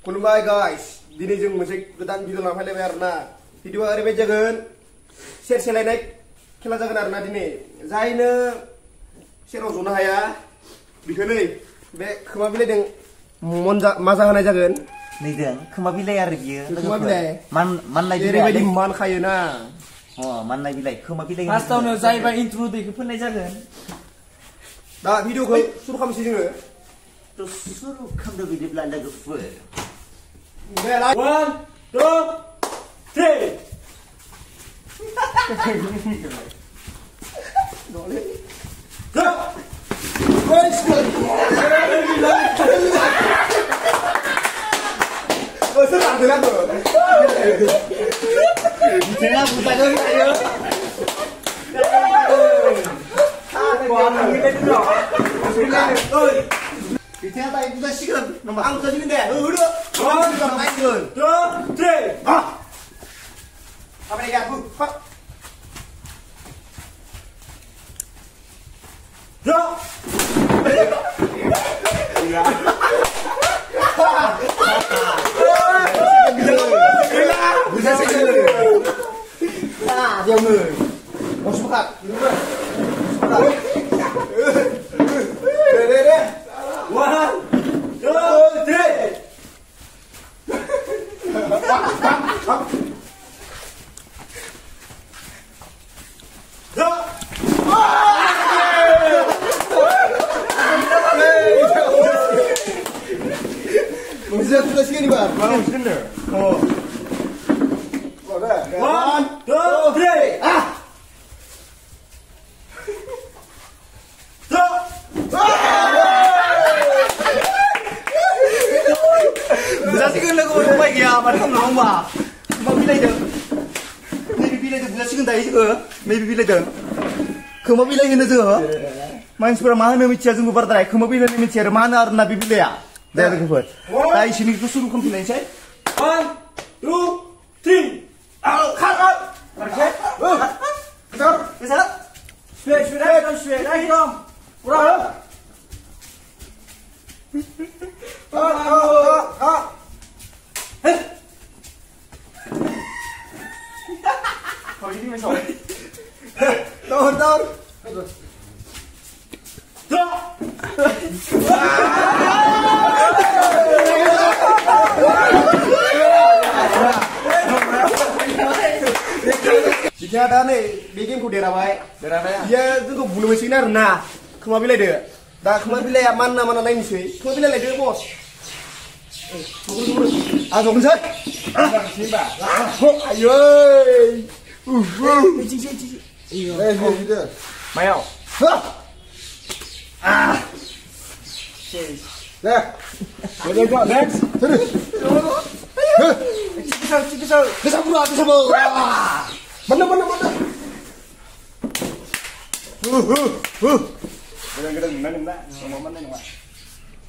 खुलुमबाय गाइस दिनै जों मोनसे गोदान भिडिअ लाना फैलायबाय आरोना भिडिअआ ओरैबायदि जागोन सेर सेलायनाय खेला जागोन आरोना दिनै जायनो सेराव जनो हाया बिखौ नै बे खोमा बिलाइजों माजा होनाय जागोन नैदों खोमा बिलाइ आरो बियो खोमा बिलाइ माननाय बिलाइ ओरैबायदि मान खायोना माननाय बिलाइ खोमा बिलाइ फार्स्टआवनो जायबा इन्ट्र दैखौ फोननाय जागोन दा भिडिअखौ सुरु खालामसै जोङो सुरु खालामदो बिदिब्ला लोगोफोर 1 2 3 Kita tayo kita sikat, nama ang tadi ni deh, udah, naikkan, 2 3 apa nih bu pak bisa sekitar, diam dulu, mau sepakat, deh, 1 2 3 bisa kita segini bar, mau sekitar, oh, 1 2 3 bisa sekitar lagu mau baik ya, macam ngomong bah, खोमा बिलाइजों, नैबे बिलाइजों bisa sekitar दायो जोङो, नैबे बिलाइजों, खोमा बिलाइ होनो जोङो, मानसिफोरा मा होनो मिथिया जोंबो बाराद्राय, खोमा बिलाइ मिथिया आरो मा होनो आरोना बे बिलाइआ, दे लोगोफोर, दा इसिनिखौ सुरु खालामफिननायसै, 1 2 3 खार, besar, bisa, Sudah, dah hilang. Kurang. kalau ini masuk, tahun, jika ada nih bikin ku derabai, dia tuh bunuh mesin arna, kemana bilai deh, dah kemana bilai mana lain sih, kemana bilai lagi bos, asal kan sih, ayo, Mayo, deh, boleh next, terus, bisa bro, mana,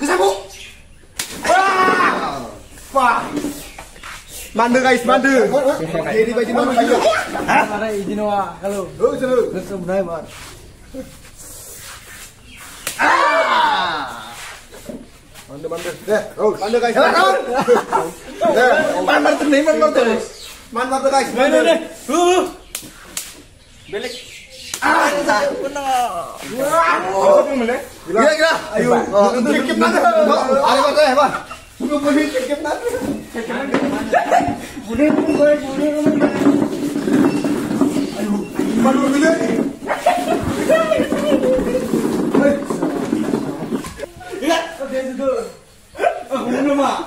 kesabu, wah, mande guys, mande, jadi baju mana baju, Mana izin wa kalau. Betul benar bar. mande, deh, mande guys, deh, mande guys, Mana deh. Belik. Gila, ayo, kikip nanti, ada apa ya, Pak? Boleh kikip nanti, boleh, ayo, baru boleh, gila, oke itu, belum mah,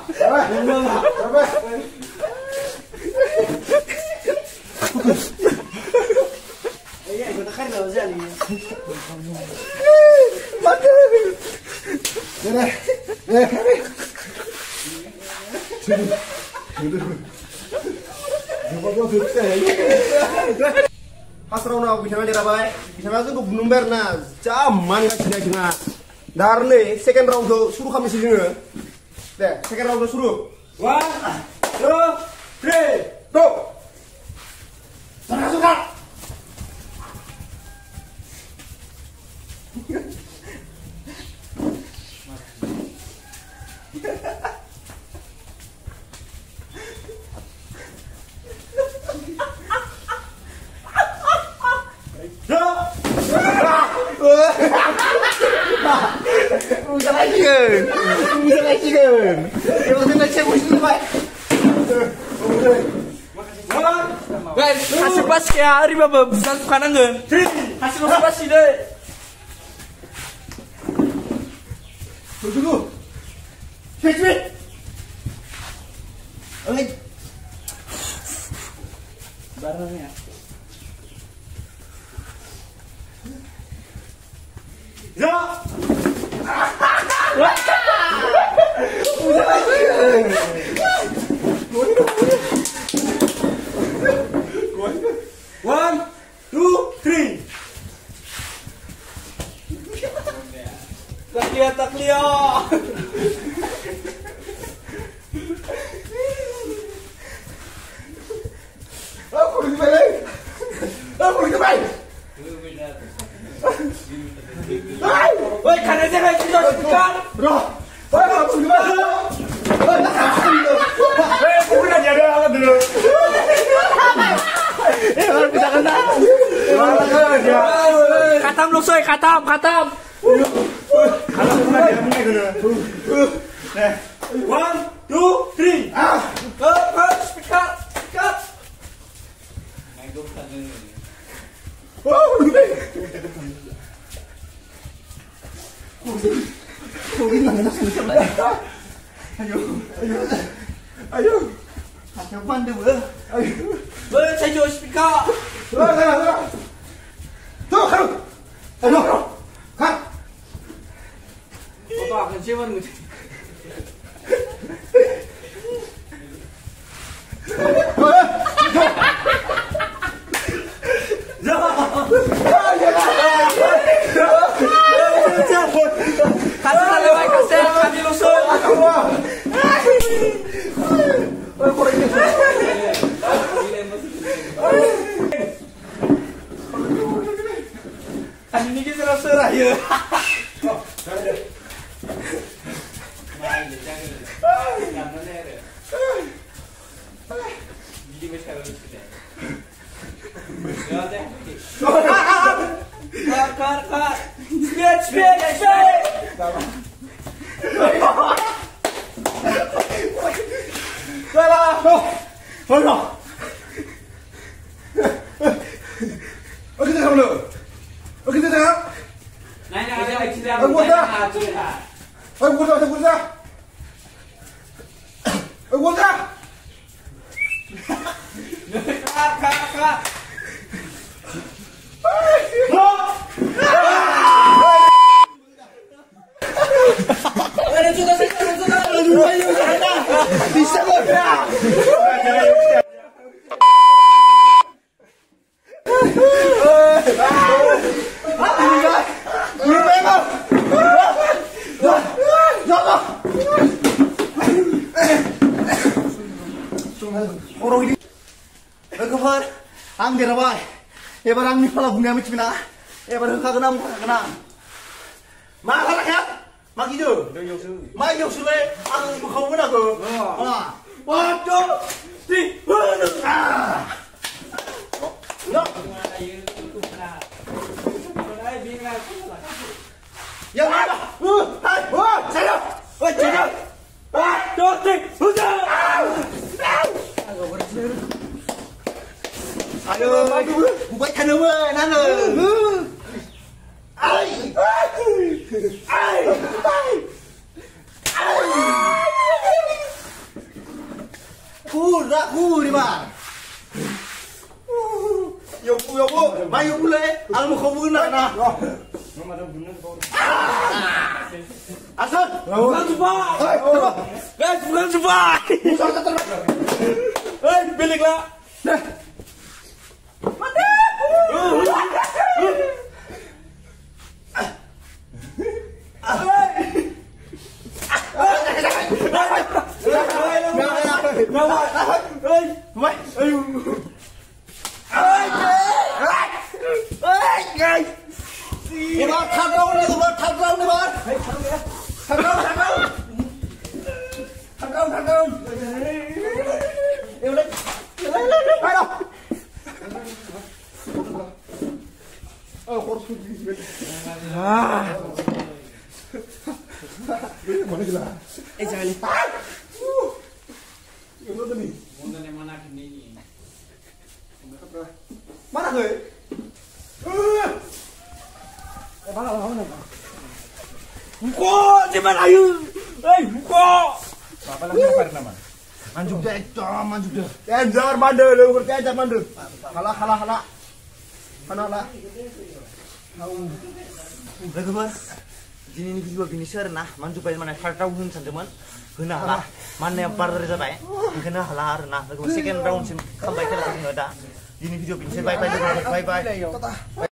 Iya, ikut kan enggak usah nih. Hasrauna bisa nggak dirabai, bisa nggak tuh gunung berna, zaman nggak sih cina. Dar nih, second round tuh suruh kami sini, deh, second round tuh suruh. 1 2 3 Tuh, suka. bisa ngajikan. Ya maksudnya ngecek musuh baik. Guys, hasil pas ya hari bapak bukan kanangan. Hasil pas sih deh. Tunggu. Cepat. Oke. Barangnya. Ya. One, two, three. Taklia. Aku pergi balik. Aku pergi balik. Woi, kan aja kayak kita sekarang. Bro. Aku pergi balik. Aku udah jaga alat dulu. Kalau bisa kena. Katam lu soy, katam. Kalau udah jaga mulai dulu. One, two, three. Speaker. Ayo. Yang pandai ber. Ayo. Woi, saya jual speaker. Tuh, kan. Ayo. Kan. Foto akan siapa nih? Kasih lewat kasih kami lusuh. Kan ini kita serah ya. Kar. Speed. Oke, kita dulu. Oke, kita tengok. Nanya aja cerita. Aku buat. Kar. Ada juga. Bisa kok. Orang ini, kapan? Ang dirabai. Ebar ang nipala bunga macam mana? Ebar kagak kena. Makan ya? Maki jo. Mai jo sudah. Ang kau mana ko? Waduh. Di. No. Yang mana? Saya. Saya. Ayo, buat kanawa, nana. Ku di mana? Yo bu, mayu boleh. Almu kau bukan nak. Asal. Bukan Dubai. Guys, bukan Dubai. Bilik lah. Mana gila? Jangan lupa. Yang mana nih? Mana gini? Mana gue? Buko, di mana ayo? Buko. Apa lagi apa nama? Manjuk deh, manjuk deh. Kejar mandul, lu kejar mandul. Halah. Halah. लोगोफोर दिनैनि भिडिअ बेनोसै आरोना मानजुबाय माने first round होनो सानदोंमोन होनो हाला माननाया बाराद्राय जाबाय ओंखायनो हाला आरोना लोगोफोर सेकेन्ड राउन्डसिम खालामबाय खेलाखौ जोङो दा दिनैनि भिडिअ बेनोसै बाय बाय लोगोफोर बाय बाय